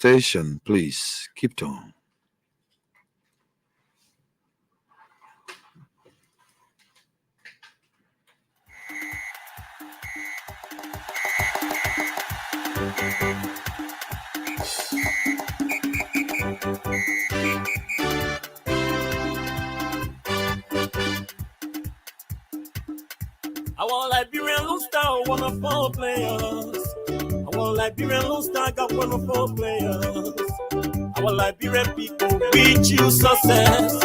station. Please keep on. I want Liberian Lone Star, one of four players. I want Liberian Lone Star, got one of four players. I want Liberian people, we choose success.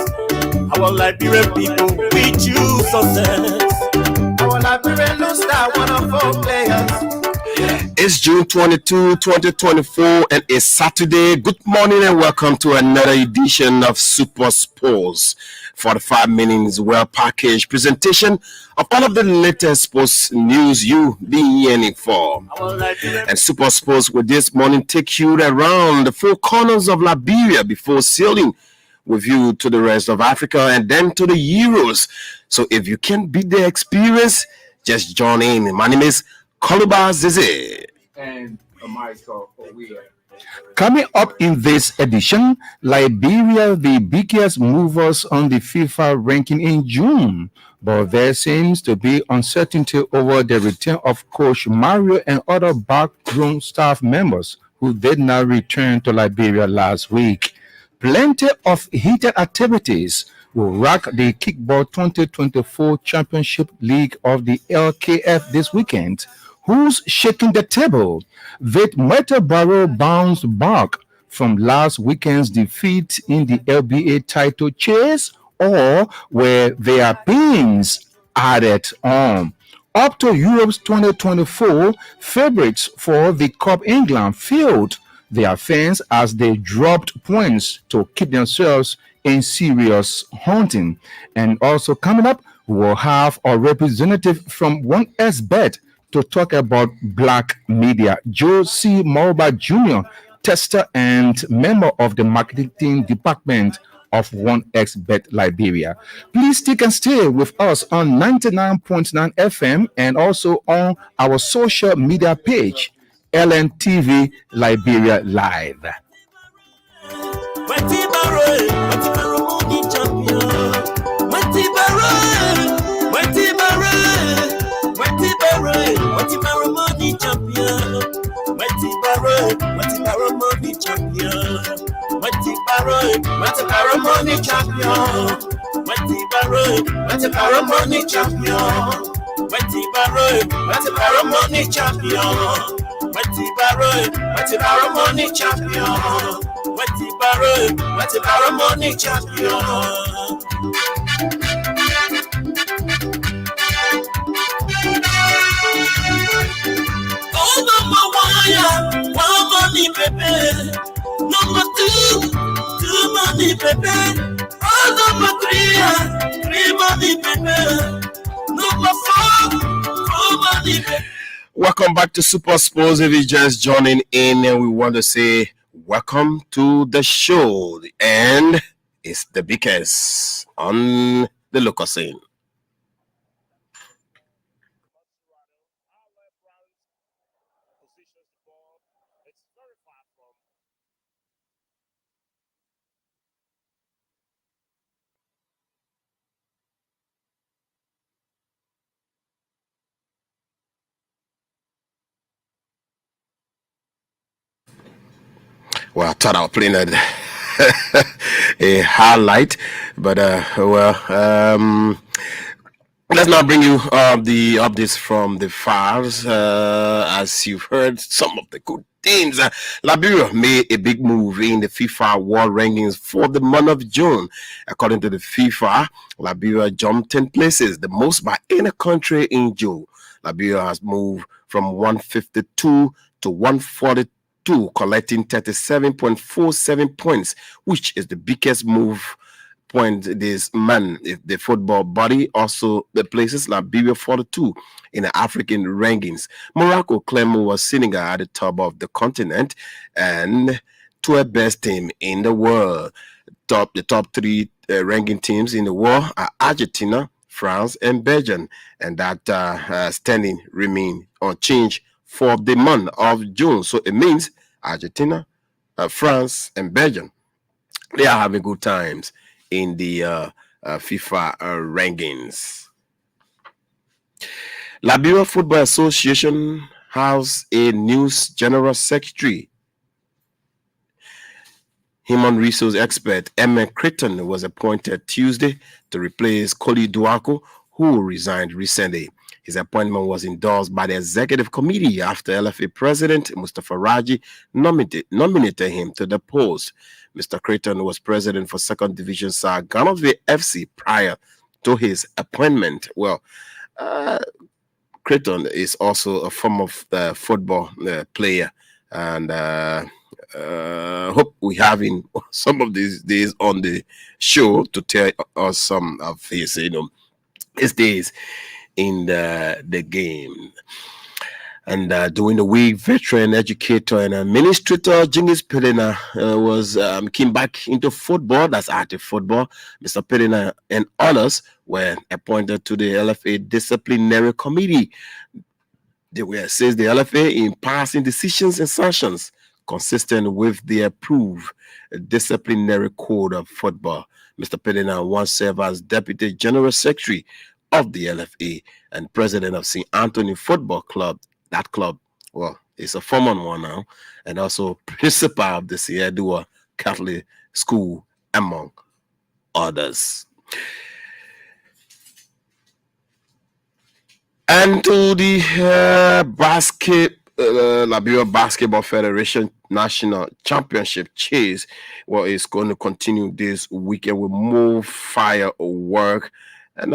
I want Liberian people, we choose success. I want Liberian Lone Star, one of four players. It's June 22, 2024, and it's Saturday. Good morning and welcome to another edition of Super Sports. 45 minutes well packaged presentation of all of the latest sports news you've been yearning for. And Super Sports will this morning take you around the four corners of Liberia before sailing with you to the rest of Africa and then to the Euros. So if you can't beat the experience, just join in. My name is Koluba Zeze. And Michael Owia. Coming up in this edition, Liberia, the biggest movers on the FIFA ranking in June. But there seems to be uncertainty over the return of Coach Mario and other backroom staff members who did not return to Liberia last week. Plenty of heated activities will rock the Kickball 2024 Championship League of the LKF this weekend. Who's shaking the table? With Metabaro bounced back from last weekend's defeat in the LBA title chase, or were their pins added on? Up to Europe's 2024, favorites for the Cup England failed their fans as they dropped points to keep themselves in serious hunting. And also coming up, we'll have a representative from 1xBet to talk about black media. Joe C. Morba Jr., tester and member of the marketing department of 1xBet Liberia. Please stick and stay with us on 99.9 FM and also on our social media page, LNTV Liberia Live. Number two money, baby. Oh, number three money, baby. Number four money, baby. Welcome back to Super Sports. If you're just joining in, and we want to say welcome to the show. And it's the biggest on the local scene. Well, I thought I was playing a highlight, but let's now bring you the updates from the FARS. As you've heard, some of the good things. Liberia made a big move in the FIFA World Rankings for the month of June. According to the FIFA, Liberia jumped 10 places, the most by any country in June. Liberia has moved from 152 to 142. Collecting 37.47 points, which is the biggest move point this month. If the football body also the places Liberia 42 in the African rankings. Morocco claimed was Senegal at the top of the continent and to a best team in the world. The top three ranking teams in the world are Argentina, France, and Belgium, and that standing remain unchanged for the month of June. So it means Argentina, France, and Belgium. They are having good times in the FIFA rankings. Liberia Football Association has a new general secretary. Human resource expert Emma Creighton was appointed Tuesday to replace Koli Duako, who resigned recently. His appointment was endorsed by the executive committee after LFA president Mustafa Raji nominated him to the post. Mr. Creighton was president for second division side Ganovi FC prior to his appointment. Well, Creighton is also a former football player, and hope we have him some of these days on the show to tell us some of his days in the game. And during the week, veteran educator and administrator Jingis Pedena came back into football. That's active football. Mr. Pedena and others were appointed to the LFA disciplinary committee. They were says the LFA in passing decisions and sanctions consistent with the approved disciplinary code of football. Mr. Pedena once served as deputy general secretary of the LFA and president of St. Anthony Football Club. That club, well, it's a former one now, and also principal of the Sierra Catholic School, among others. And to the Liberia Basketball Federation National Championship chase, well, it's going to continue this weekend with more firework, and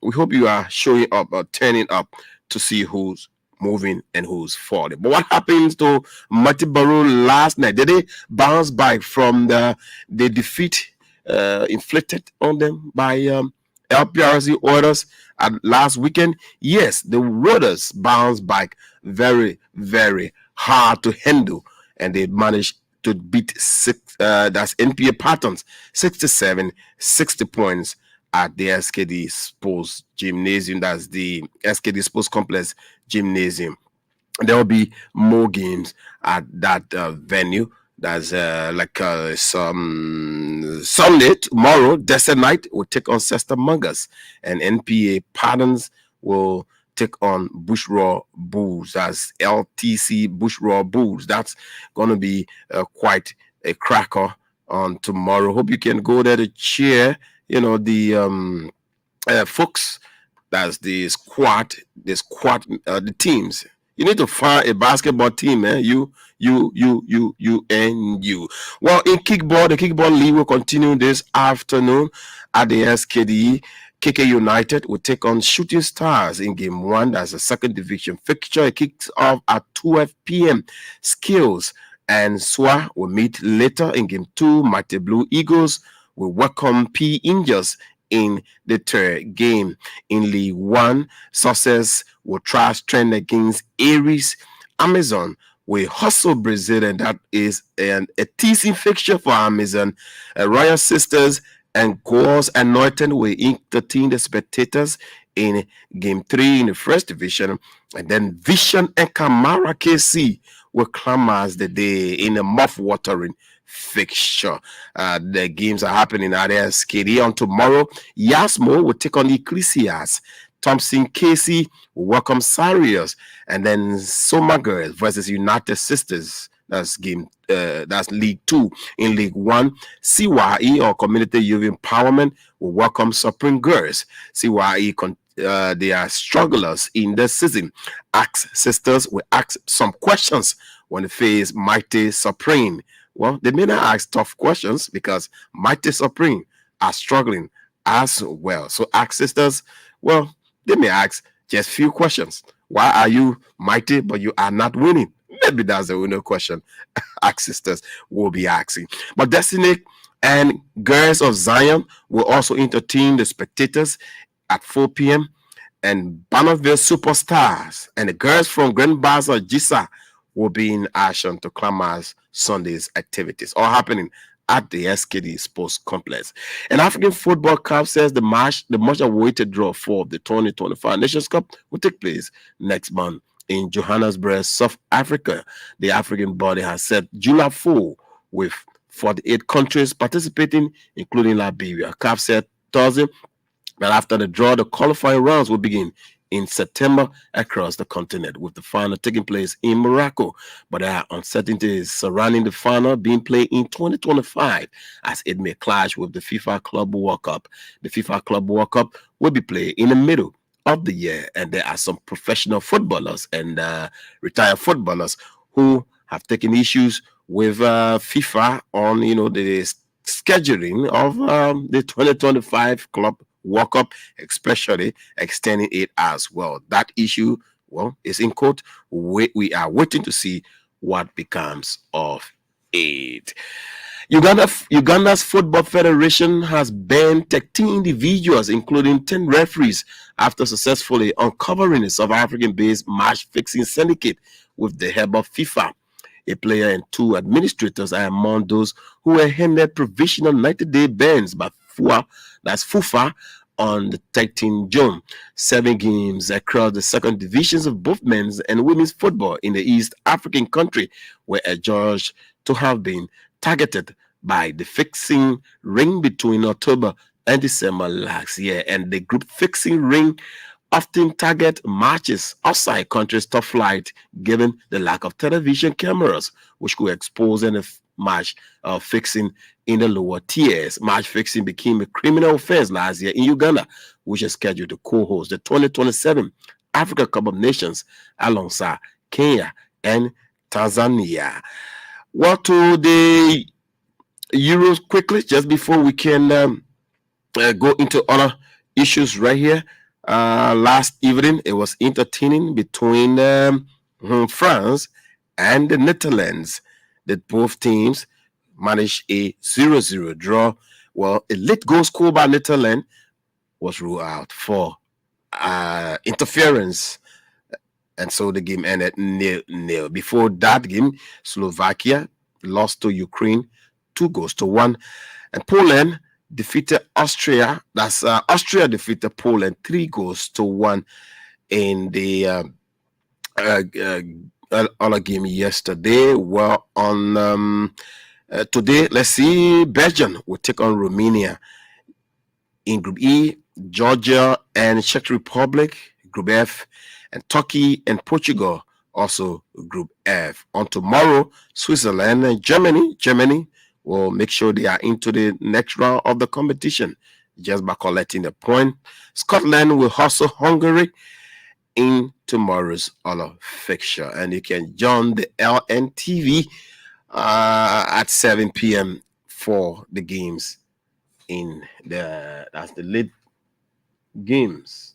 we hope you are showing up or turning up to see who's moving and who's falling. But what happens to Matibaro last night? Did they bounce back from the defeat inflicted on them by LPRC orders last weekend? Yes, the Raiders bounced back very, very hard to handle, and they managed to beat that's NPA Patterns 67-60 points at the SKD Sports Gymnasium. That's the SKD Sports Complex Gymnasium. There will be more games at that venue. That's Sunday, tomorrow, Desert Night will take on Sester Mungas, and NPA Patterns will take on Bushraw Bulls. That's LTC Bushraw Bulls. That's going to be quite a cracker on tomorrow. Hope you can go there to cheer the folks. That's the squad, the teams. You need to find a basketball team, you and you. Well, in kickball, the kickball league will continue this afternoon at the SKD. KK United will take on Shooting Stars in game 1. That's a second division fixture. It kicks off at 12 p.m. Skills and SWA will meet later in game 2. Mighty Blue Eagles will welcome P. Angels in the third game. In League 1, Success will try strength against Aries. Amazon will hustle Brazil, and that is a teasing fixture for Amazon. Royal Sisters and Goals Anointing will entertain the spectators in game 3 in the first division. And then Vision and Kamara KC will clamor the day in a mouth-watering fixture. The games are happening at SKD on tomorrow. Yasmo will take on Ecclesias. Thompson Casey will welcome Sarius, and then Soma Girls versus United Sisters. That's game. That's League 2. In League 1, CYE or Community Youth Empowerment will welcome Supreme Girls. CYE they are strugglers in the season. Axe Sisters will ask some questions when they face Mighty Supreme. Well, they may not ask tough questions because Mighty Supreme are struggling as well. So Axe Sisters, well, they may ask just few questions. Why are you mighty but you are not winning? Maybe that's the winner question Axe Sisters will be asking. But Destiny and Girls of Zion will also entertain the spectators at 4 p.m. And Bannerville Superstars and the girls from Grand Bazaar Jisa will be in action to clamor Sunday's activities, all happening at the SKD Sports Complex. And African Football Cup says the much awaited draw for the 2025 Nations Cup will take place next month in Johannesburg, South Africa. The African body has set July 4 with 48 countries participating, including Liberia. CAF said Thursday that after the draw, the qualifying rounds will begin in September across the continent, with the final taking place in Morocco. But there are uncertainties surrounding the final being played in 2025, as it may clash with the FIFA Club World Cup. The FIFA Club World Cup will be played in the middle of the year, and there are some professional footballers and retired footballers who have taken issues with FIFA on the scheduling of the 2025 Club World Cup, especially extending it as well. That issue, is in court. We are waiting to see what becomes of it. Uganda's Football Federation has banned 13 individuals, including 10 referees, after successfully uncovering a South African-based match-fixing syndicate with the help of FIFA. A player and 2 administrators are among those who were handed provisional 90-day bans by FUFA on the 13th June. 7 games across the second divisions of both men's and women's football in the East African country were adjudged to have been targeted by the fixing ring between October and December last year. And the group fixing ring often target matches outside country's top flight, given the lack of television cameras, which could expose any match fixing in the lower tiers. Match fixing became a criminal offense last year in Uganda, which is scheduled to co-host the 2027 Africa Cup of Nations alongside Kenya and Tanzania. Well, to the Euros quickly, just before we can go into other issues right here. Last evening, it was entertaining between France and the Netherlands, that both teams managed a 0-0 draw. Well, a late goal scored by Netherlands was ruled out for interference, and so the game ended 0-0. Before that game, Slovakia lost to Ukraine 2-1, and Poland defeated Austria. Austria defeated Poland 3-1 in the other game yesterday. Well, on today, let's see, Belgium will take on Romania. In Group E, Georgia and Czech Republic, Group F, and Turkey and Portugal, also Group F. On tomorrow, Switzerland and Germany will make sure they are into the next round of the competition just by collecting the point. Scotland will hustle Hungary in tomorrow's other fixture. And you can join the LNTV at 7 p.m. for the games that's the late games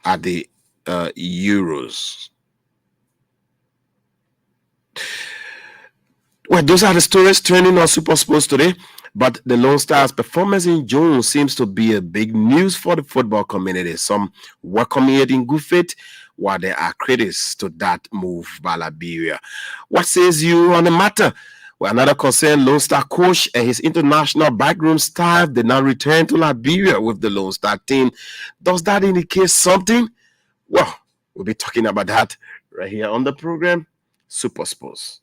at the Euros. Well, those are the stories trending on Super Sports today. But the Lone Stars' performance in June seems to be a big news for the football community. Some welcome it in good faith, while there are critics to that move by Liberia. What says you on the matter? Well, another concerned Lone Star coach and his international backroom staff did not return to Liberia with the Lone Star team. Does that indicate something? Well, we'll be talking about that right here on the program, Super Sports.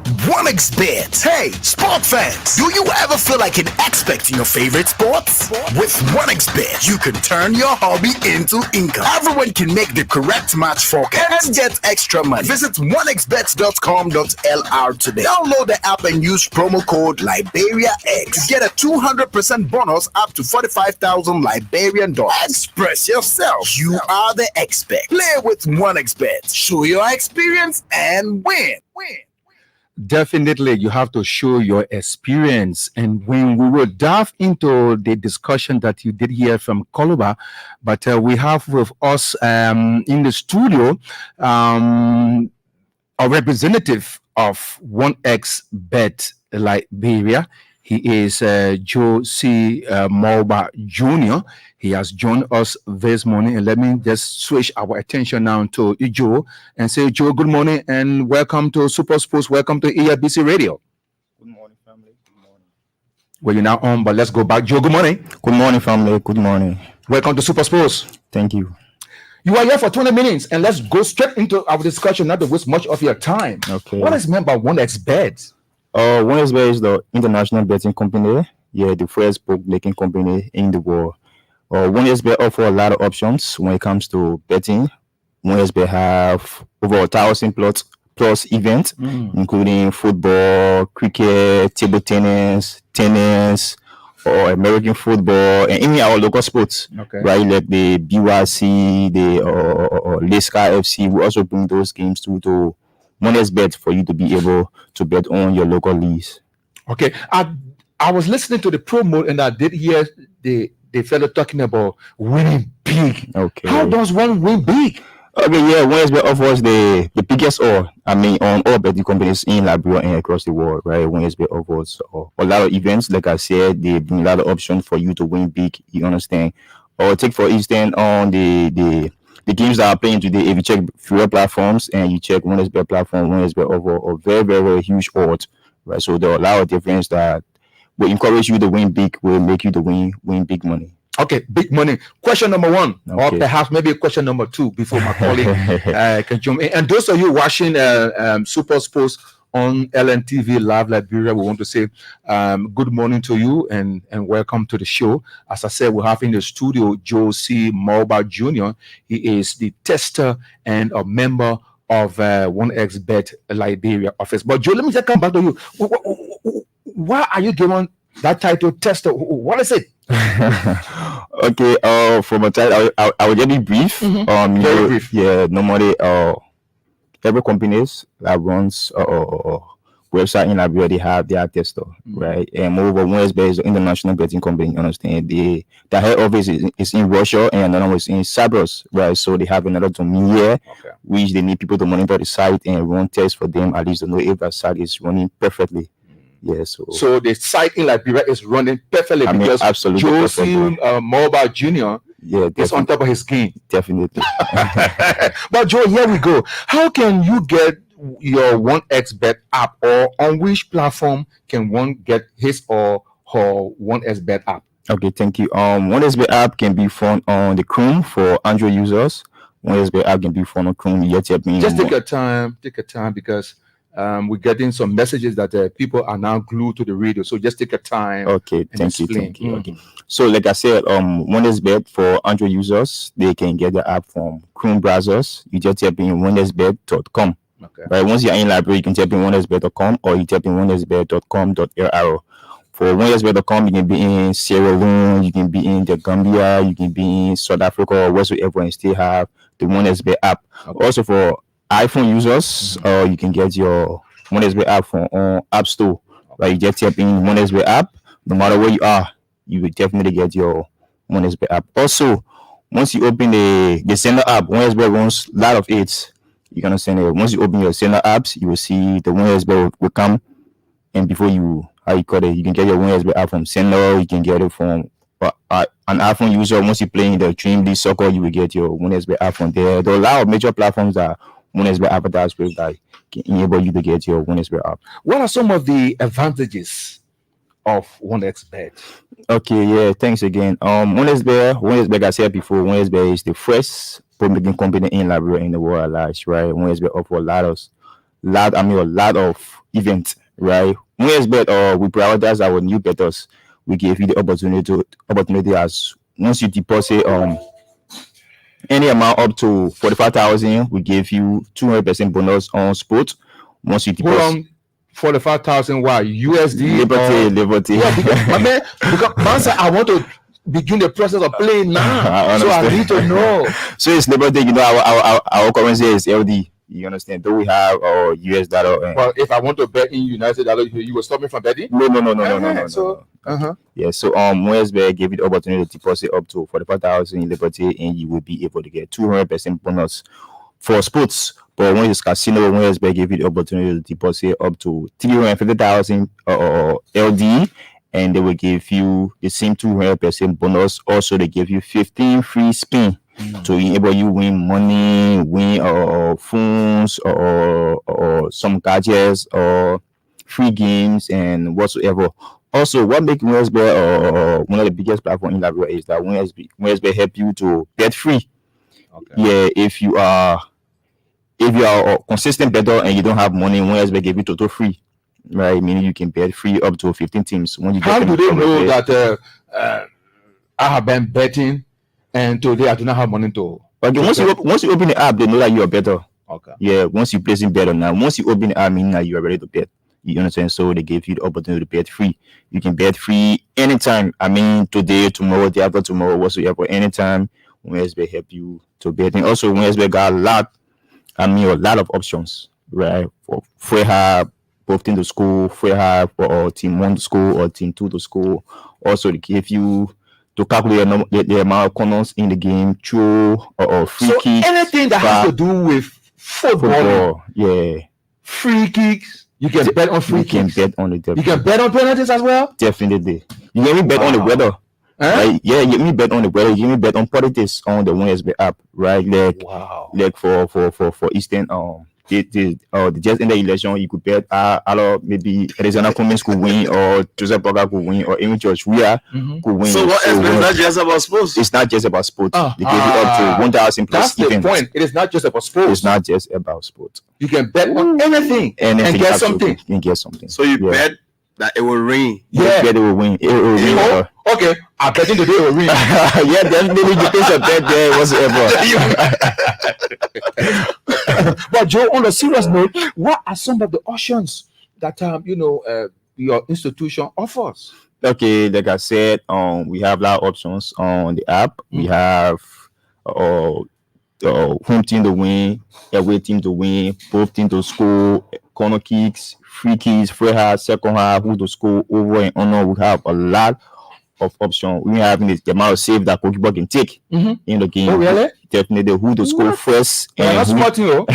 1xBet. Hey, sport fans, do you ever feel like an expert in your favorite sports? With 1xBet, you can turn your hobby into income. Everyone can make the correct match forecast and get extra money. Visit 1xbet.com.lr today. Download the app and use promo code LiberiaX to get a 200% bonus up to 45,000 Liberian dollars. Express yourself. You are the expert. Play with 1xBet. Show your experience and win. Definitely, you have to show your experience. And when we will dive into the discussion that you did hear from Koloba, but we have with us in the studio a representative of 1xBet Liberia. He is Joe C. Mulba Jr. He has joined us this morning. And let me just switch our attention now to Joe and say, Joe, good morning and welcome to Super Sports. Welcome to ERBC Radio. Good morning, family. Good morning. Well, you're now on, but let's go back. Joe, good morning. Good morning, family. Good morning. Welcome to Super Sports. Thank you. You are here for 20 minutes, and let's go straight into our discussion, not to waste much of your time. Okay. What is meant by 1xBet? 1xBet is the international betting company. Yeah, the first bookmaking company in the world. 1xBet offer a lot of options when it comes to betting. 1xBet have over 1,000 plus events, including football, cricket, table tennis, or American football, and any our local sports. Okay. Right, like the BYC, the Leicester FC. We also bring those games to 1xBet for you to be able to bet on your local leagues. Okay. I was listening to the promo, and I did hear the fellow talking about winning big. Okay. How does one win big? Okay, yeah, 1xBet offers the biggest on all betting companies in Liberia and across the world, right? 1xBet offers a lot of events. Like I said, they bring a lot of options for you to win big. You understand? Or take for instance on the games that are playing today. If you check fewer platforms and you check 1xBet platform, 1xBet offer a very, very, very huge odds, right? So there are a lot of difference that will encourage you to win big, will make you to win big money. Okay, big money. Question number one, or Okay. perhaps maybe question number two before my colleague can jump in. And those of you watching Super Sports on LNTV Live Liberia, we want to say good morning to you and welcome to the show. As I said, we have in the studio Joe C. Mulba Jr. He is the tester and a member of 1xBet Liberia office. But Joe, let me just come back to you. Why are you given that title, tester? What is it? Okay, for my title, I will just be brief. Very brief. Yeah, normally, every companies that runs website in Liberia, they have their tester, right? And moreover, 1xBet is an international betting company. You understand? The head office is in Russia, and another one is in Cyprus, right? So they have another domain here, which they need people to monitor the site and run tests for them, at least to know if that site is running perfectly. Yeah, So the site in Liberia is running perfectly because absolutely Josie Mulba Jr. Yeah, is on top of his game. definitely. But Joe, here we go. How can you get your 1xBet app, or on which platform can one get his or her 1xBet app? Okay, thank you. 1xBet app can be found on the Chrome for Android users. 1xBet app can be found on Chrome. Just take your time because we're getting some messages that people are now glued to the radio. So just take your time. Okay, thank explain. you. Okay. So like I said, 1xBet for Android users, they can get the app from Chrome browsers. You just type in 1xBet.com. Okay. Right. Once you're in library, you can type in 1xBet.com or you type in 1xBet.com.ru. For 1xBet.com, you can be in Sierra Leone, you can be in the Gambia, you can be in South Africa or wherever and still have the 1xBet app. Okay. Also for iPhone users, you can get your 1xBet app from App Store. Right, you just type in 1xBet app. No matter where you are, you will definitely get your 1xBet app. Also, once you open the sender app, 1xBet runs a lot of ads. You can understand it. Once you open your sender apps, you will see the 1xBet will come. And before you can get your 1xBet app from sender. You can get it from an iPhone user. Once you play in the Dream League Soccer, you will get your 1xBet app from there. There are a lot of major platforms that 1xBet advertise with that can enable you to get your 1xBet app. What are some of the advantages of 1xBet? Okay, yeah, thanks again. 1xBet, like I said before, 1xBet is the first bookmaking company in Liberia in the world, right? 1xBet offer a lot of events, right? 1xBet, we prioritize our new bettors. We give you the opportunity as once you deposit any amount up to 45,000, we give you 200% bonus on sport. Once you deposit, Hold on, 45,000. Why USD? Liberty. Yeah, because once I want to begin the process of playing now, so I need to know. So it's Liberty. You know, our currency is LD. You understand? Though we have our US dollar. Well, if I want to bet in United dollar, you will stop me from betting? No. So, Yeah, so 1xBet give you the opportunity to deposit up to 45,000 in Liberty, and you will be able to get 200% bonus for sports. But when it's casino, 1xBet give you the opportunity to deposit up to 350,000 LD, and they will give you the same 200% bonus. Also, they give you 15 free spin to enable you win money, win phones or some gadgets or free games and whatsoever. Also, what makes 1xBet one of the biggest platforms in Liberia is that 1xBet help you to bet free. Okay. Yeah, if you are a consistent bettor and you don't have money, OneXBet give you total free, right? Meaning you can bet free up to 15 teams. When you How get do them they know covered, that I have been betting and today I do not have money to? okay, once you open the app, they know that you are better. Okay. Yeah, once you place in better now, once you open the app, meaning that you are ready to bet. You understand? So they give you the opportunity to bet free. You can bet free anytime. I mean, today, tomorrow, day after tomorrow, whatsoever, anytime. OneXBet help you to bet. And also, OneXBet got a lot of options, right? For free high, both team to school, free high for team 1 to school or team 2 to school. Also, they give you to calculate the amount of corners in the game, throw or free So kicks. anything that has to do with football, yeah. free kicks, you can bet on free You can kicks. bet on the You can bet on penalties as well. definitely. You can even bet on the weather. Huh? Right? Yeah, you can bet on the weather. You can bet on politics on the OneXBet app, right? Wow. Like for Eastern the just in the election, you could bet maybe Arizona Cummings could win, or Joseph Boga could win, or even George Weah could win. So what else? It's not just about sports. It's not just about sports. They give you Ah. up to 1,000 plus That's the events. point. It is not just about sports. It's not just about sports. You can bet on anything and get absolutely. something. You can get something. So you Yeah. bet that it will rain. You Yeah. bet it will win. It will win. Oh, okay. I'm betting today will win. Yeah, definitely. You place a bet there whatsoever. But Joe, on a serious note, what are some of the options that your institution offers? Okay, like I said, we have a lot of options on the app. We have home team to win, away team to win, both team to score, corner kicks, free kicks, free half, second half, who to score, over and under. We have a lot of options. We have the amount of save that goalkeeper can take in the game. Oh, really? Definitely who to score first Yeah, that's who, smart, you know.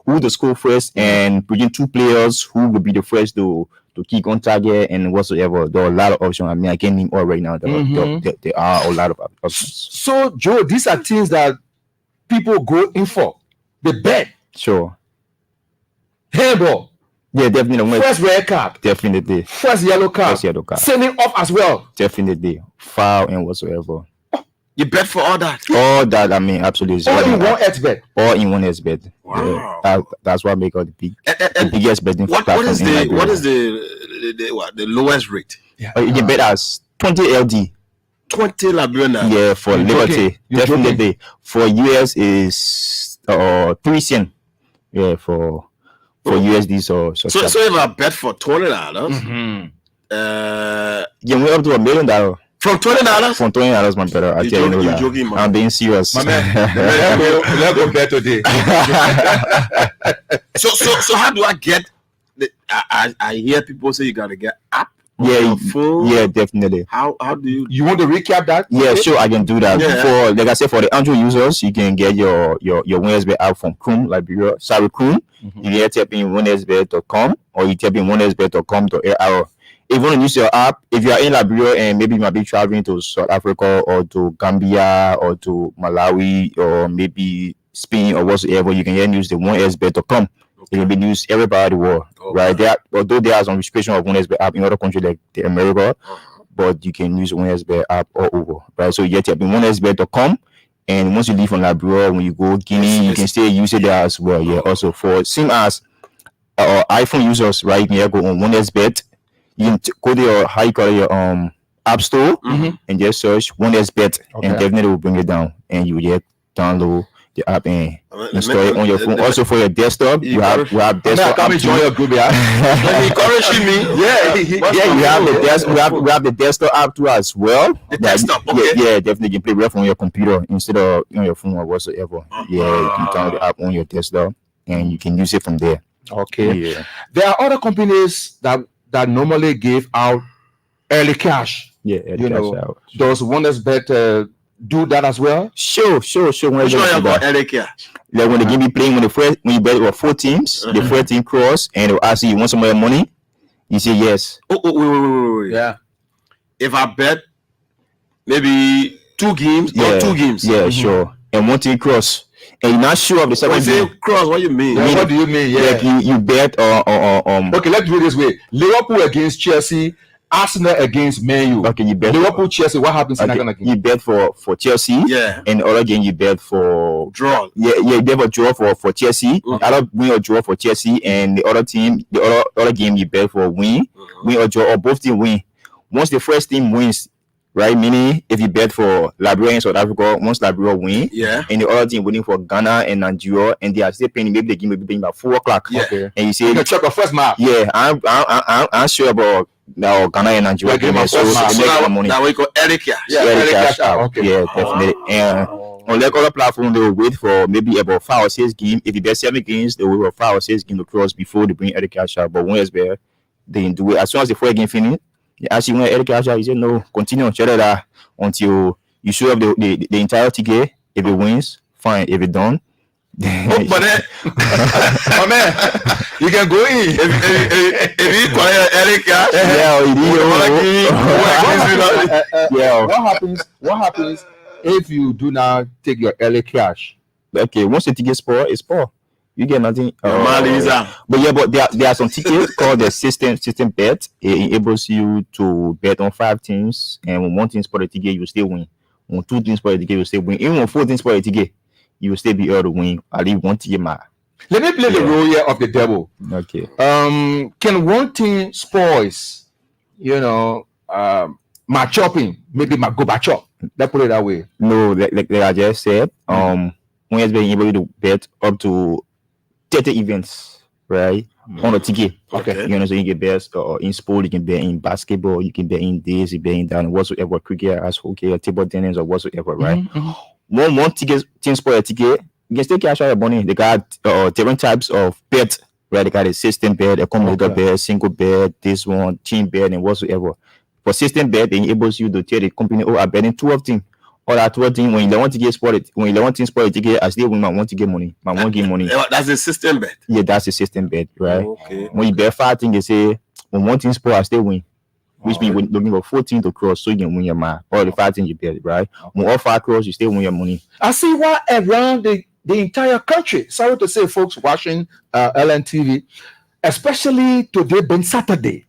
who to score first, and between two players who will be the first to kick on target and whatsoever. There are a lot of options. I mean, I can't name all right now. There are a lot of options. So, Joe, these are things that people go in for. They bet. Sure. Handball. Yeah, definitely. First red card. Definitely. First yellow card. First yellow card. Sending off as well. Definitely. Foul and whatsoever. You bet for all that. All that, I mean, absolutely. All in one XBet. All in one XBet. Wow. Yeah, that's why I make all the And biggest betting what platform is in Liberia. the lowest rate? Yeah. You can bet as 20 LD. 20 Liberian. Yeah, for You're Liberty. joking. You're Definitely. For US is 3 cents. Yeah, for USD. So So if I bet for $20, yeah, we're up to $1 million. from $20, From $20, my brother. I You tell you joking- that. you joking, man. I'm being serious. My man, let's go bet today. so how do I get? I hear people say you gotta get app. On Yeah, your phone. yeah, definitely. How do you? You want to recap that? Yeah, sure, I can do that. Yeah. For like I said, for the Android users, you can get your OneXBet app from Chrome, Liberia. Sorry, Chrome. You can type in OneXBet.com, or you type in OneXBet.com.ar. If you want to use your app, if you are in Liberia and maybe you might be traveling to South Africa or to Gambia or to Malawi or maybe Spain or whatsoever, you can then use the OneXBet.com. It will be used everywhere in the world, right? Although there are some restrictions of OneXBet app in other countries like the America, but you can use OneXBet app all over, right? So you type in OneXBet.com, and once you leave from Liberia, when you go Guinea, you can still use it there as well. Yeah. Also for same as iPhone users, right? You can go on OneXBet. You can go to your app store and just search OneXBet, and definitely will bring it down, and you just download the app and install it on your phone. Also for your desktop, we have desktop. Come and join your group, yeah. encouraging me. Yeah, You have the we have the desktop app too as well. The desktop, okay. Yeah, definitely. You can play right from your computer instead of on your phone or whatsoever. Yeah, you can download the app on your desktop and you can use it from there. Okay. Yeah. There are other companies that normally give out early cash. Yeah, You know, does OneXBet do that as well? Sure. When Which one I you get got, that. Eric? Yeah. Like when they give me playing when you bet about 4 teams, the first team cross and they'll ask you want some more money, you say yes. Wait. Yeah. If I bet maybe 2 games or 2 games. Yeah, sure. And one team cross. And you're not sure of the When second you say game. cross, what you mean? Yeah, what do you mean? Yeah. Like you bet Okay, let's do it this way. Liverpool against Chelsea Arsenal against Man U. Okay, you bet. Liverpool, Chelsea. What happens in that kind of game? You bet for Chelsea. Yeah. And the other game you bet for Draw. Yeah, you bet for draw for Chelsea. Either win or draw for Chelsea, and the other team, the other game you bet for win or draw, or both team win. Once the first team wins, right? Meaning if you bet for Liberia and South Africa, once Liberia win, and the other team winning for Ghana and Nigeria, and they are still paying, maybe the game will be paying about 4 o'clock. Yeah. Okay. And you say, You can check the first match. yeah, I'm sure about now Ghana and Nigeria Like, game, so first match. they So make now, more money. now we call Eric Cash. Yeah, Yeah, Eric cash Cash out. out. Okay. Yeah, definitely. And on like other platform, they will wait for maybe about 5 or 6 games. If you bet 7 games, they will wait for 5 or 6 games to cross before they bring Eric Cash out. But when it's there, they didn't do it. As soon as the 4 game finish, they ask you when Eric Cash out, you say no, continue on that until you show up the entire ticket. If it wins, fine. If it don't, Oh, but then, Oh man, you can go in. if you call Eric Cash, yeah. What happens if you do not take your early cash? Okay, once the ticket spoil, it's spoil. You get nothing. But But there are some tickets called the system bet. It enables you to bet on 5 teams, and when 1 team spoil the ticket, you will still win. When 2 teams spoil the ticket, you will still win. Even when 4 teams spoil the ticket, you will still be able to win. At least 1 ticket matter. Let me play the role here of the devil. Okay. Can one team spoils, my chopping, maybe my go back chop? Let's put it that way. No, like I just said, when you're being able to bet up to 30 events, right? On a ticket. Okay. You know, so you can bet in sport, you can bet in basketball, you can bet in this, you bet in that, whatsoever, cricket, ice hockey, or table tennis, or whatsoever, right? One ticket, team sport a ticket, you can still cash out your money. They got different types of bet, right? They got a system bet, a combinator bet, single bet, this one, team bet, and whatsoever. For system bet, it enables you to tell the company, oh, I'm betting 12 teams. Or that 12 team, when you want to get spotted, when you want to spot a ticket, I still win my 1 ticket money, my 1 game money. That's a system bet. Yeah, that's the system bet, right? Okay. When you bet 5 things, they say, when 1 team spot, I still win. Which means when looking for 14 to cross, so you can win your money. Or the 5 things you bet, right? When all 5 cross, you still win your money. I see why around the entire country. Sorry to say, folks watching LNTV, especially today being Saturday.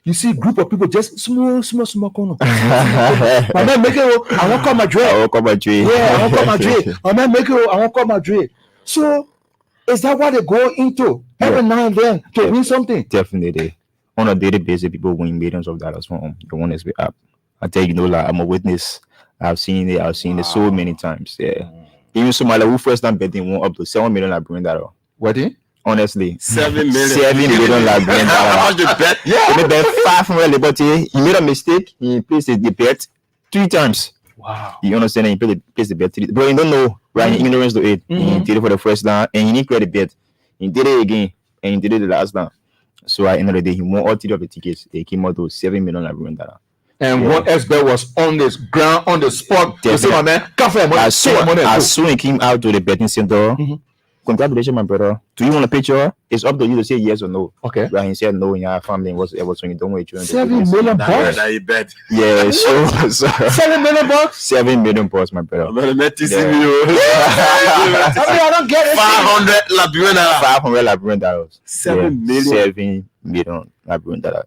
You see a group of people just small corner. My man make it. I won't call my Madrid. I won't call Madrid. Yeah, I won't call Madrid. My man make it. I won't call Madrid. So is that what they go into every now and then to win something? Definitely. On a daily basis, people win millions of dollars from the One SB app. I tell you, I'm a witness. I've seen it so many times. Yeah. Even somebody who first time betting won up to 7 million like bring that up. What? Honestly, 7 million. 7 million like bring that How up. much you bet? Yeah. He bet 500 liberty. He made a mistake. He placed the bet 3 times. Wow. You understand? And he placed the bet 3. But you don't know, right? Ignorance to it. He did it for the first time, and he didn't credit bet. He did it again, and he did it the last time. So at the end of the day, he won all 3 of the tickets. They came out to 7 million like bring that up. And one expert was on this ground, on the spot. To say, my man, come for money. As soon as he came out to the betting center, congratulations, my brother. Do you want a picture? It's up to you to say yes or no. Okay. Right? He said no in your family and whatsoever, so you don't wait. 7 million bucks. That you bet. Yeah, so 7 million bucks. 7 million bucks, my brother. I'm gonna bet you Yeah. I don't get it. 500 Liberian dollars. 500 Liberian dollars. 7 million. 7 million Liberian dollars.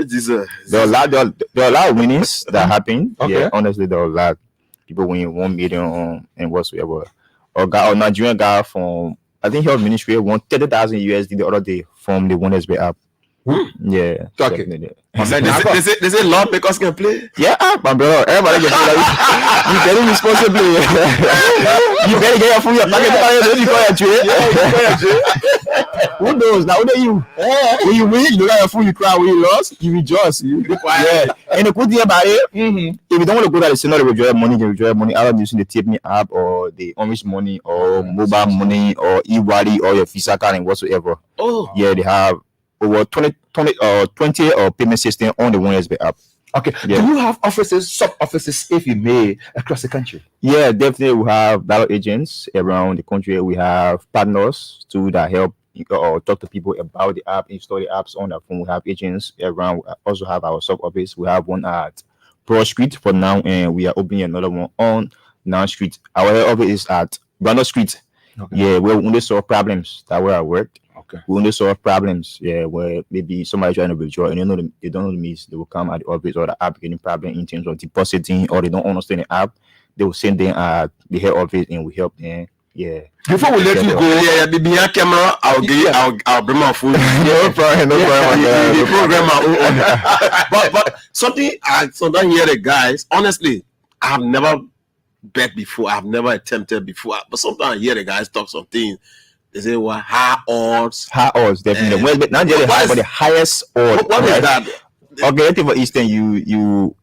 Jesus. There are a lot of winnings that happen. Okay. Yeah, honestly, there are a lot. People winning 1 million and whatsoever. Or Nigerian guy from, I think, Health Ministry won 30,000 USD the other day from the One SB app. Yeah. Okay. Definitely. They say lawmakers can play. Yeah, my brother. Everybody can play. You better responsibly. You better get your food. Your pocket. Who knows? Now, who are you? When you win, you got your food. You cry. When you lost, you rejoice. You be quiet. Yeah. And the good thing about it, if you don't want to go to the center to withdraw money, you can withdraw money either using the Tip Me app or the Orange Money or mobile money or e-wallet or your Visa card and whatsoever. Oh. Yeah, they have over 20 payment system on the One SB app. Okay. Yeah. Do you have offices, sub offices, if you may, across the country? Yeah, definitely. We have battle agents around the country. We have partners too that help or talk to people about the app, install the apps on their phone. We have agents around. We also have our sub office. We have one at Broad Street for now, and we are opening another one on Nan Street. Our head office is at Brandon Street. Okay. Yeah, we only solve problems that way at work. Okay. We only solve problems, where maybe somebody trying to withdraw and they don't know the means. They will come at the office or the app getting problem in terms of depositing, or they don't understand the app. They will send them at the head office and we help them. Yeah. Before we let you go, Yeah, the behind camera, I'll bring my phone. No problem. The program, but something I sometimes hear the guys. Honestly, I've never bet before. I've never attempted before. But sometimes I hear the guys talk something. They say, "Well, high odds." High odds, definitely. Well, but not just the high, but the highest odds. What is that? Okay, let's say for instance, you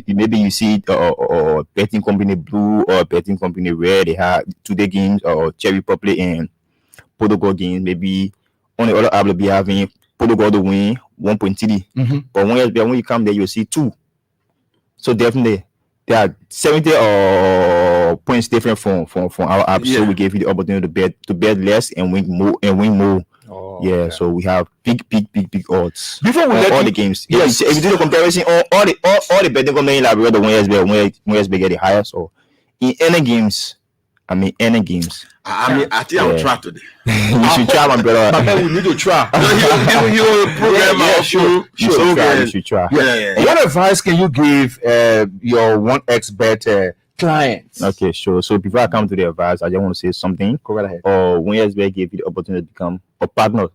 maybe you see or betting company blue or betting company red. They have today games or Cherry Republic and Portugal games. Maybe on the other app will be having Portugal to win 1.3. But when you come there, you see 2. So definitely there are 70 points different from our app. So we give you the opportunity to bet less and win more. okay. So we have big odds Before we on let all you- the games. Yes. If you do the comparison on all the betting company like the winners get the highest, or in any games. I mean, any games. I think I'll try today. You should try, my brother. My man, we need to try. You program You should try. Yeah. What advice can you give your 1xBet clients? Okay, sure. So before I come to the advice, I just want to say something. Go right ahead. Or WinnSBet gave you the opportunity to become a partner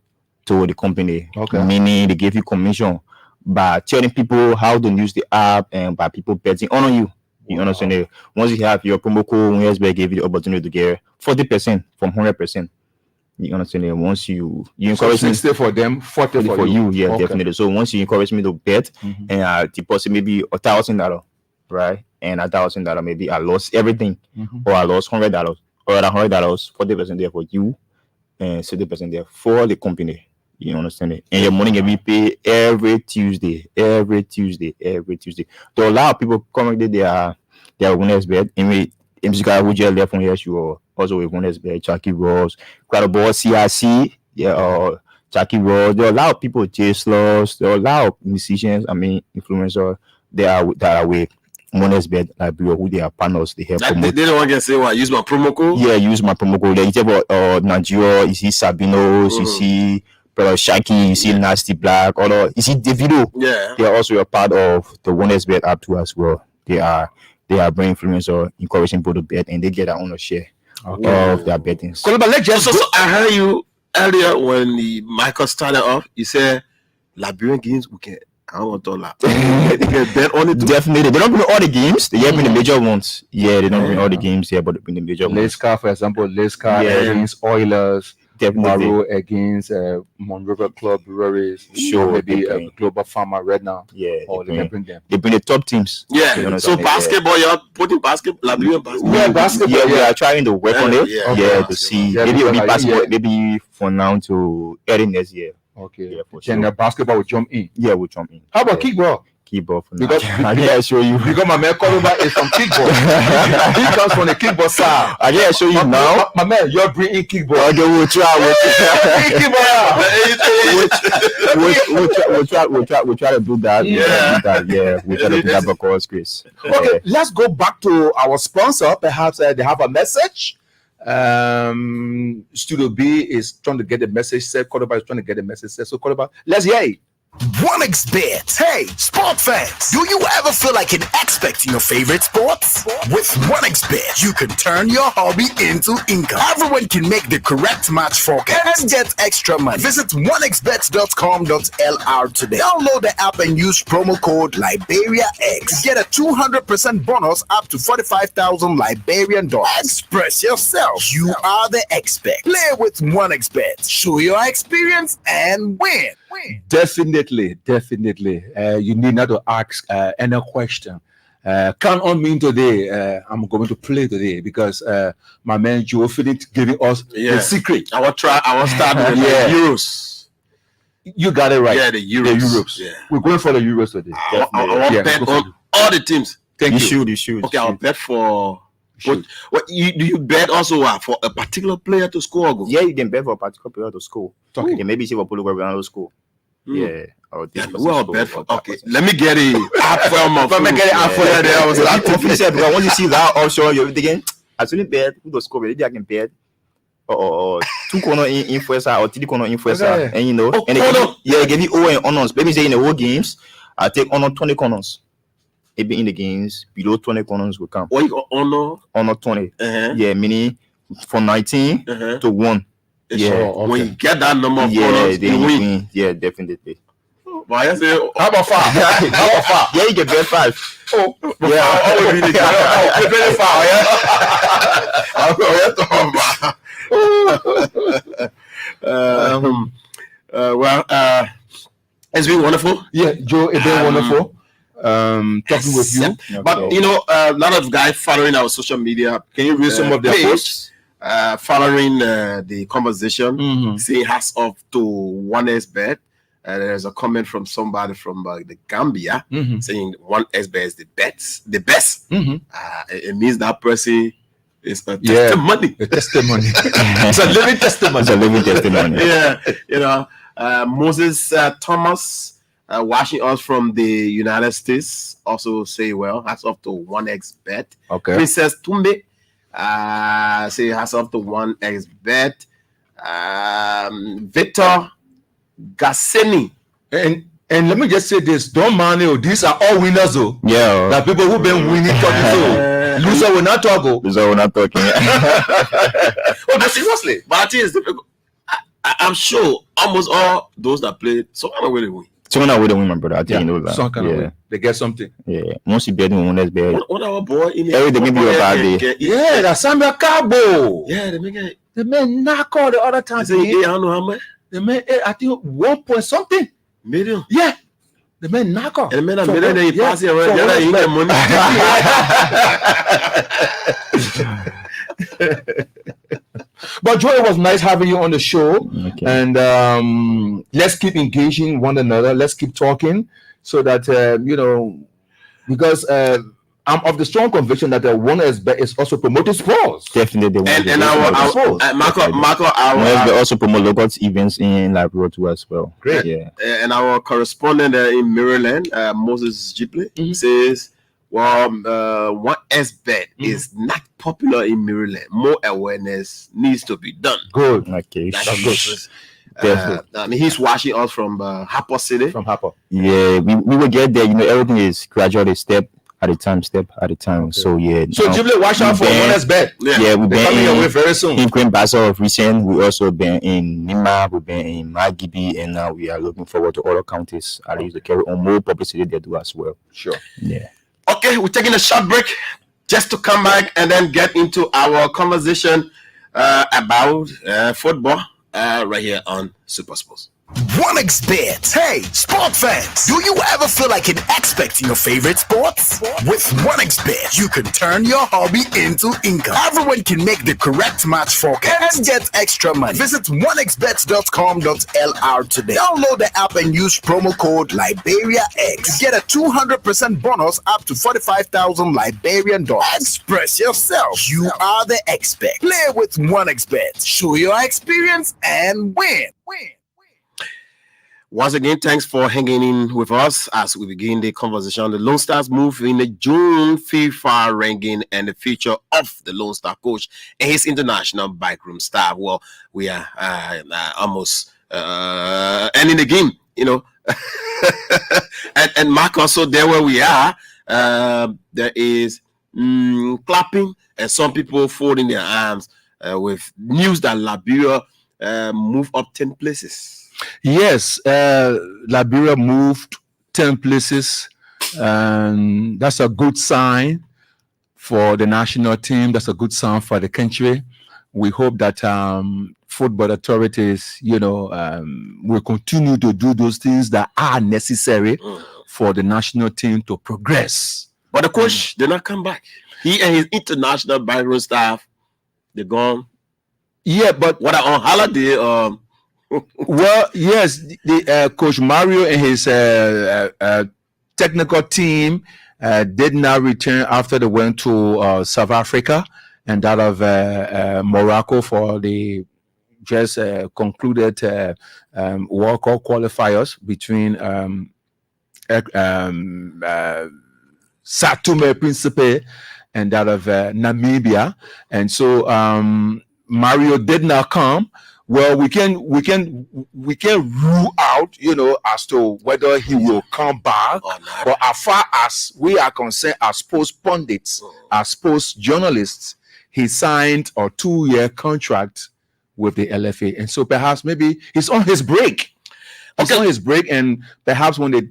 to the company. Okay. Meaning they give you commission by telling people how to use the app and by people betting on you. You understand it? Once you have your promo code, WinnSBet gave you the opportunity to get 40% from 100%. You understand it? Once you So encourage me 60 for them, 40 for you, yeah, Okay. definitely. So once you encourage me to bet and I deposit maybe $1,000, right? And $1,000 maybe I lost everything, or I lost $100, or that $100, 40% there for you, and 60% there for the company. You understand it? And your money can be paid every Tuesday. To allow people currently they are WinnSBet. And we MC guy who just left from here, you are also with WinnSBet, Jackie Rose, Credible CIC, Jackie Rose. There are a lot of people, J Sloss, there are a lot of musicians, influencers, that are with WinnSBet, like who they are partners, they help promote. They don't want to say what? Use my promo code. Yeah, use my promo code. Like, you about Nigeria, you see Sabinos, you see Brother Shaki, you see Nasty Black, you see Davido. Yeah. They are also a part of the WinnSBet app too as well. They are brand influencer, encouraging people to bet, and they get their own share of their betting. But let's just So I heard you earlier when the Michael started off. You said Liberian games we can. I don't want to talk like they can bet on it too. Definitely, they don't bring all the games. They bring the major ones. Yeah, they don't bring all the games here, but they bring the major ones. Lescar, for example, Lescar Yeah. against Oilers, Definitely. Maro against Monrovia Club Breweries, Sure, maybe they bring. Global Farmer right now. Yeah, Or they can bring them. they bring the top teams. You Yeah. understand So it? basketball, you're putting basketball, Liberian basketball. Yeah, basketball. Yeah, we are trying to work on it. Yeah, Yeah, okay. to see Yeah, maybe it'll be because, basketball. yeah. Maybe for now to early next year. Okay. Yeah, for Then sure. the basketball will jump in. Yeah, we'll jump in. How about Yeah. kickball? Keyboard for now. Because- I can't show you. Because my man Koluba is from kickball. He comes from the kickball side. I can't show you now. My man, you're bringing kickball. Okay, we'll try. Bring kickball. We'll try to do that. Yeah. We'll try to do that because Chris. Okay, let's go back to our sponsor. Perhaps they have a message. Studio B is trying to get the message. Said Koluba is trying to get the message. Said so. Koluba, let's hear it. 1xBet. Hey, sport fans, do you ever feel like an expert in your favorite sports? With 1xBet, you can turn your hobby into income. Everyone can make the correct match forecast and get extra money. Visit 1xbet.com.lr today. Download the app and use promo code LiberiaX. Get a 200% bonus up to 45,000 Liberian dollars. Express yourself. You are the expert. Play with 1xBet. Show your experience and win. Definitely. You need not to ask any question. Count on me today. I'm going to play today because my man Joe Phillips giving us the secret. I will start with the Euros. You got it right. Yeah, the Euros. The Yeah. We're going for the Euros today. I want Yeah, bet go for on all the teams. Thank you. You should. Okay, I'll bet for. Shoot. Do you bet also for a particular player to score a goal? Yeah, you can bet for a particular player to score. Okay. Yeah, maybe see for Polo Guerrero score. Yeah. Or this Yeah, person who I'll score, bet or for? that Okay, person. let me get it. Let me get it out for you. there. I was like, Because once you see that offshore, you're thinking, I shouldn't bet. Who does score? Maybe I can bet. or 2 corner in first half or 3 corner in first half, Okay. and you know, Oh, and corner. they give you over and honors. Maybe say in the whole games, I take honor 20 corners. Maybe in the games below 20 corners will come. What you got honor? Honor 20. Uh-huh. Yeah, meaning from 19 Uh-huh. to 1. Yeah. Oh, okay. When you get that number of Yeah, honors, then you you win. win. Yeah, definitely. But I say, How about far? How about far? Yeah, you get best 5. Oh, Yeah. oh, really? Oh, very far, well, it's been wonderful. yeah, Joe, it's been wonderful talking with you. Yeah. But you know, a lot of guys following our social media. Can you read some of their page, posts? following the conversation, Mhm. saying hats off to OneXBet. There's a comment from somebody from the Gambia Mhm. saying OneXBet is the best. Mhm. It means that person is a Yeah. testimony. A testimony. It's a living testimony. It's a living testimony. Yeah, you know, Moses Thomas watching us from the United States also say, well, hats off to OneXBet. Okay. Princess Tumbe say hats off to OneXBet. Victor Gasseni. And let me just say this: don't mind it. These are all winners, though. Yeah. That people who've been winning talking so. Loser will not talk. Oh. So we're not talking. Oh, no, seriously. But I think it's difficult. I'm sure almost all those that played, so I'm really win. So when I would win, my brother, I think you know that. Some kind of yeah. way. They get something. Yeah. Once you bet on one, bet. What our boy in Every day give you a bad day. Yeah, that's Samuel Cabo. Yeah, they make it. The man knock all the other I time. say, yeah, I don't know how much. The man, I think 1 point something. Million. Yeah. The man knock off. And the man For made it, one- he yeah, pass it around. for The other, he one get money. But Joe, it was nice having you on the show. Okay. And let's keep engaging one another. Let's keep talking so that, you know, because I'm of the strong conviction that OneXBet is also promoting sports. Definitely. And Marco, They also promote local events in Liberia too as well. Great. Yeah. and our correspondent in Maryland, Moses Jipley, Mhm. says, well, OneXBet is not popular in Maryland. More awareness needs to be done. Good. Okay. That's Good. good. I mean, he's watching us from Harper City. From Harper. Yeah, we will get there. You know, everything is gradually step at a time. So yeah. So Ghibli, watch out for Ben- OneXBet. Yeah, we've They're coming your way been very soon. in Queen Basso of recent. We also been in Nima, we've been in Magibi, and now we are looking forward to other counties at least to carry on more publicity they do as well. Sure. Yeah. Okay, we're taking a short break just to come back and then get into our conversation about football right here on Super Sports. OneXBet. Hey, sport fans, do you ever feel like an expert in your favorite sports? With OneXBet, you can turn your hobby into income. Everyone can make the correct match forecast and get extra money. Visit onexbet.com.lr today. Download the app and use promo code LiberiaX to get a 200% bonus up to 45,000 Liberian dollars. Express yourself. You are the expert. Play with OneXBet. Show your experience and win. Once again, thanks for hanging in with us as we begin the conversation. The Lone Stars move in the June FIFA ranking and the future of the Lone Star coach and his international backroom staff. Well, we are almost ending the game, you know. and Mark also there where we are. There is clapping and some people folding their arms with news that Liberia move up 10 places. Yes, Liberia moved 10 places, and that's a good sign for the national team. That's a good sign for the country. We hope that football authorities, you know, will continue to do those things that are necessary for the national team to progress. But the coach did not come back. He and his international backroom staff, they're gone. Yeah, but What are on holiday? well, yes, the Coach Mario and his technical team did not return after they went to South Africa and that of Morocco for the just concluded World Cup qualifiers between Sao Tome Principe and that of Namibia. And so Mario did not come, well, we can rule out, as to whether he will come back. Or not. But as far as we are concerned, as sports pundits, as sports journalists, he signed a 2-year contract with the LFA, and so perhaps maybe he's on his break. He's on his break, and perhaps when the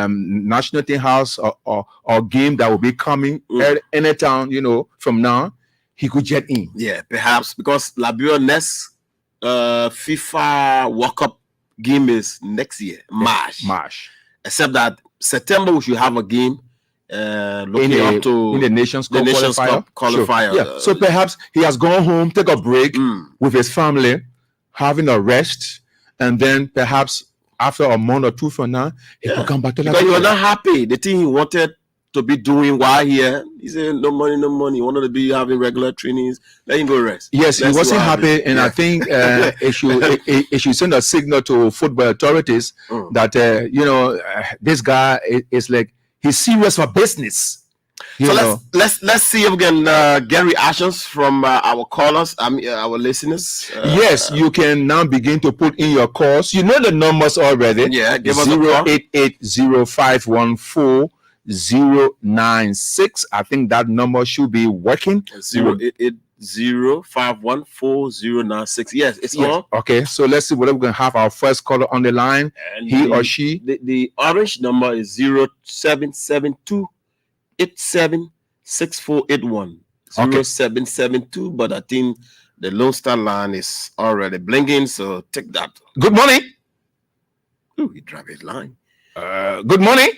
national team house or game that will be coming anytime, from now, he could jet in. Yeah, perhaps because Liberia next FIFA World Cup game is next year, March. Except that September we should have a game looking up to in the Nations Cup qualifier. Sure. So perhaps he has gone home, take a break with his family, having a rest, and then perhaps after a month or two from now, he will come back to because he was not happy. The thing he wanted to be doing while here, he said no money. He wanted to be having regular trainings. Let him go rest. Yes, he wasn't happy, and I think it should send a signal to football authorities that this guy is like he's serious for business. So let's see if we can get reactions from our callers, our listeners. Yes, you can now begin to put in your calls. You know the numbers already. Yeah, give us a call. 0880514-096. I think that number should be working. 0880514-096. Yes, it's on. Okay, so let's see whether we can have our first caller on the line. And he or she. The orange number is 0772-876481. 0772, but I think the Lone Star line is already blinking, so take that. Good morning. Ooh, he dropped his line. Good morning.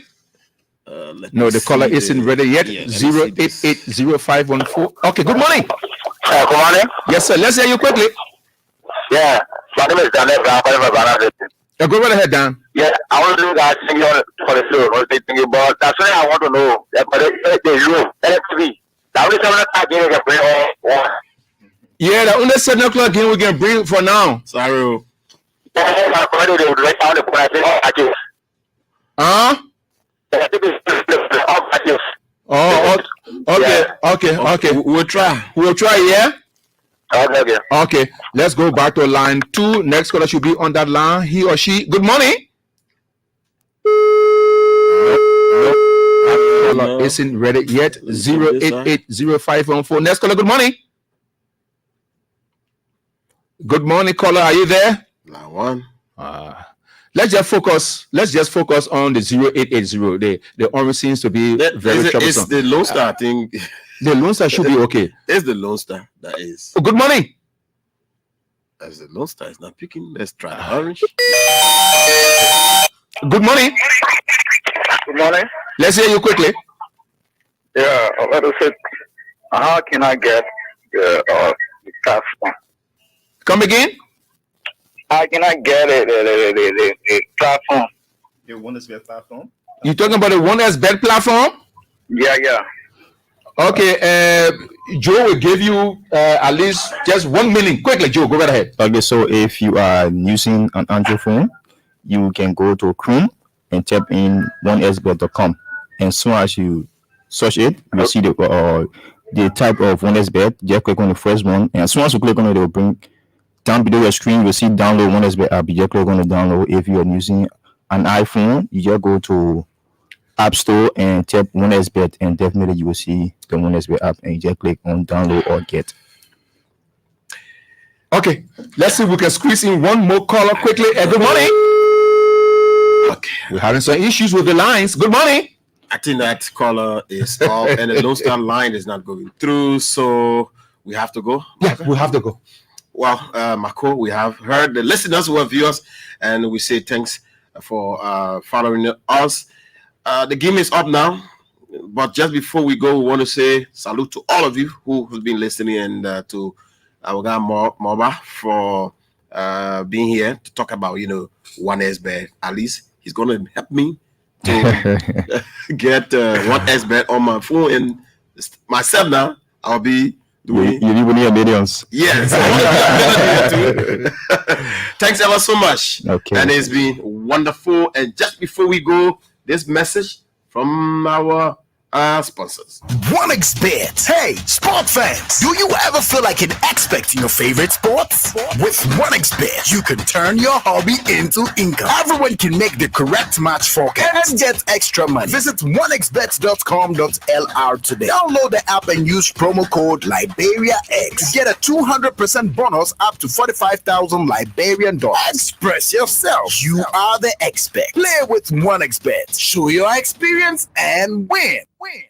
No, the caller isn't ready yet. 0880514. Okay, good morning. Good morning. Yes, sir. Let's hear you quickly. Yeah, my name is Daniel Brown. Go right ahead, Dan. Yeah, I want to do that thing for the show. But that's why I want to know. The room, LFTV. That only 7 o'clock game we can bring on. Yeah, the only 7 o'clock game we can bring for now. Sorry. Huh? Oh, okay. We'll try. Yeah. Okay. Okay, let's go back to line 2. Next caller should be on that line. He or she. Good morning. No. Isn't ready yet. 0880514. Next caller. Good morning. Good morning, caller. Are you there? Line 1. Let's just focus on the 0880. The orange seems to be very troublesome. It's the Lone Star thing. The Lone Star should be okay. It's the Lone Star that is. Oh, good morning. As the Lone Star is not picking, let's try the orange. Good morning. Good morning. Let's hear you quickly. Yeah, let us say, how can I get the platform? Come again. How can I get the platform? The OneSBet platform? You talking about the OneSBet platform? Yeah. Okay, Joe will give you at least just 1 minute. Quickly, Joe, go right ahead. Okay, so if you are using an Android phone, you can go to Chrome and type in onesbet.com. And as soon as you search it, you'll see the type of OneSBet. Just click on the first one, and as soon as you click on it, it will bring down below your screen. You'll see download OneSBet app. You just click on the download. If you are using an iPhone, you just go to App Store and type OneSBet, and definitely you will see the OneSBet app, and you just click on download or get. Okay, let's see if we can squeeze in one more caller quickly. Good morning. Okay, we're having some issues with the lines. Good morning. I think that caller is off, and the Lone Star line is not going through, so we have to go. Yeah, we have to go. Well, Marco, we have heard the listeners who are viewers, and we say thanks for following us. The game is up now, but just before we go, we want to say salute to all of you who have been listening, and to our guy Moba for being here to talk about OneSBet. At least he's going to help me to get OneSBet on my phone, and myself now I'll be doing. You live in your millions. Yes. Thanks ever so much. Okay. And it's been wonderful. And just before we go, this message from our sponsors. OneXBet. Hey, sport fans, do you ever feel like an expert in your favorite sports? With OneXBet, you can turn your hobby into income. Everyone can make the correct match forecast and get extra money. Visit onexbet.com.lr today. Download the app and use promo code LiberiaX to get a 200% bonus up to 45,000 Liberian dollars. Express yourself. You are the expert. Play with OneXBet. Show your experience and win. Win.